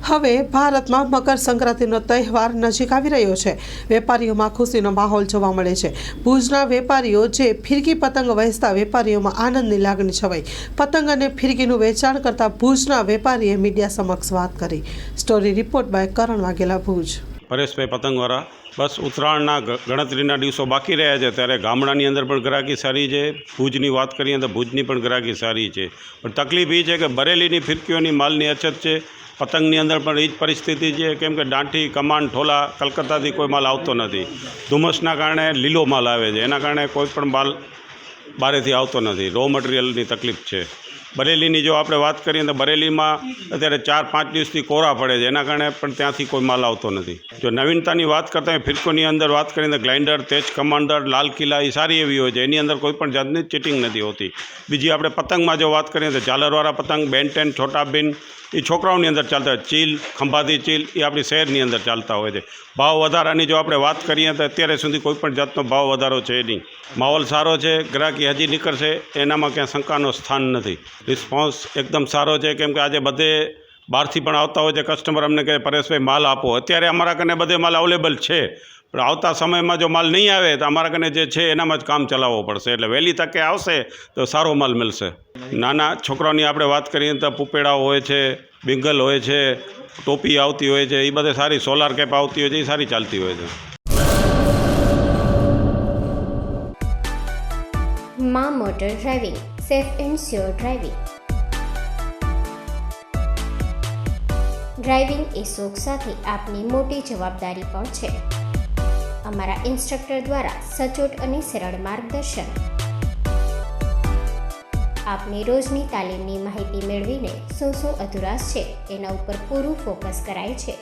હવે ભારતમાં મકર સંક્રાંતિનો તહેવાર નજીક આવી રહ્યો છે। વેપારીઓમાં ખુશીનો માહોલ જોવા મળે છે। ભુજના વેપારીઓ જે ફિરકી પતંગ વહેંચતા વેપારીઓમાં આનંદની લાગણી છવાઈ। પતંગ અને ફિરકીનું વેચાણ કરતા ભુજના વેપારીએ મીડિયા સમક્ષ વાત કરી। સ્ટોરી રિપોર્ટ બાય કરણ વાઘેલા, ભુજ। પરેશભાઈ પતંગવાળા, બસ ઉત્તરાયણના ગણતરીના દિવસો બાકી રહ્યા છે ત્યારે ગામડાની અંદર પણ ગ્રાહકી સારી છે। ભુજની વાત કરીએ તો ભુજની પણ ગ્રાહકી સારી છે, પણ તકલીફ એ છે કે બરેલીની ફિરકીઓની માલની અછત છે। પતંગની અંદર પણ એ જ પરિસ્થિતિ છે, કેમ કે દાંઠી, કમાન, ઠોલા કલકત્તાથી કોઈ માલ આવતો નથી। ધુમ્મસના કારણે લીલો માલ આવે છે, એના કારણે કોઈ પણ માલ બહારેથી આવતો નથી। રો મટીરિયલની તકલીફ છે। બરેલીની જો આપણે વાત કરીએ તો બરેલીમાં અત્યારે 4-5 દિવસથી કોરા પડે છે, એના કારણે પણ ત્યાંથી કોઈ માલ આવતો નથી। જો નવીનતાની વાત કરતા હોય ફિરકોની અંદર વાત કરીએ તો ગ્લાઇન્ડર, તેજ કમાન્ડર, લાલ કિલ્લા એ સારી એવી હોય છે, એની અંદર કોઈ પણ જાતની ચીટિંગ નથી હોતી। બીજી આપણે પતંગમાં જો વાત કરીએ તો ઝાલરવાળા પતંગ, બેન-10, છોટા બીન એ છોકરાઓની અંદર ચાલતા હોય। ચીલ, ખંભાતી ચીલ એ આપણી શહેરની અંદર ચાલતા હોય છે। ભાવ વધારાની જો આપણે વાત કરીએ તો અત્યારે સુધી કોઈ પણ જાતનો ભાવ વધારો છે નહીં। માહોલ સારો છે, ગ્રાહકી હજી નીકળશે, એનામાં ક્યાં શંકાનો સ્થાન નથી। રિસ્પોન્સ એકદમ સારો છે, કેમ કે આજે બધે બહારથી પણ આવતા હોય છે કસ્ટમર, અમને કહે પરેશભાઈ માલ આપો। અત્યારે અમારા કને બધે માલ અવેલેબલ છે, પણ આવતા સમયમાં જો માલ નહીં આવે તો અમારા કને જે છે એનામાં જ કામ ચલાવવું પડશે। એટલે વહેલી તકે આવશે તો સારો માલ મળશે। નાના છોકરાઓની આપણે વાત કરીએ તો પુપેડાઓ હોય છે, બિંગલ હોય છે, ટોપી આવતી હોય છે, એ બધે સારી સોલાર કેપ આવતી હોય છે, એ સારી ચાલતી હોય છે। માં motor driving, safe and sure driving. Driving એ શોખ સાથે આપની મોટી જવાબદારી પણ છે। અમારા ઇન્સ્ટ્રક્ટર દ્વારા સચોટ અને સરળ માર્ગદર્શન। આપની રોજની તાલીમની માહિતી મેળવીને શું અધુરાશ છે એના ઉપર પૂરું ફોકસ કરાય છે।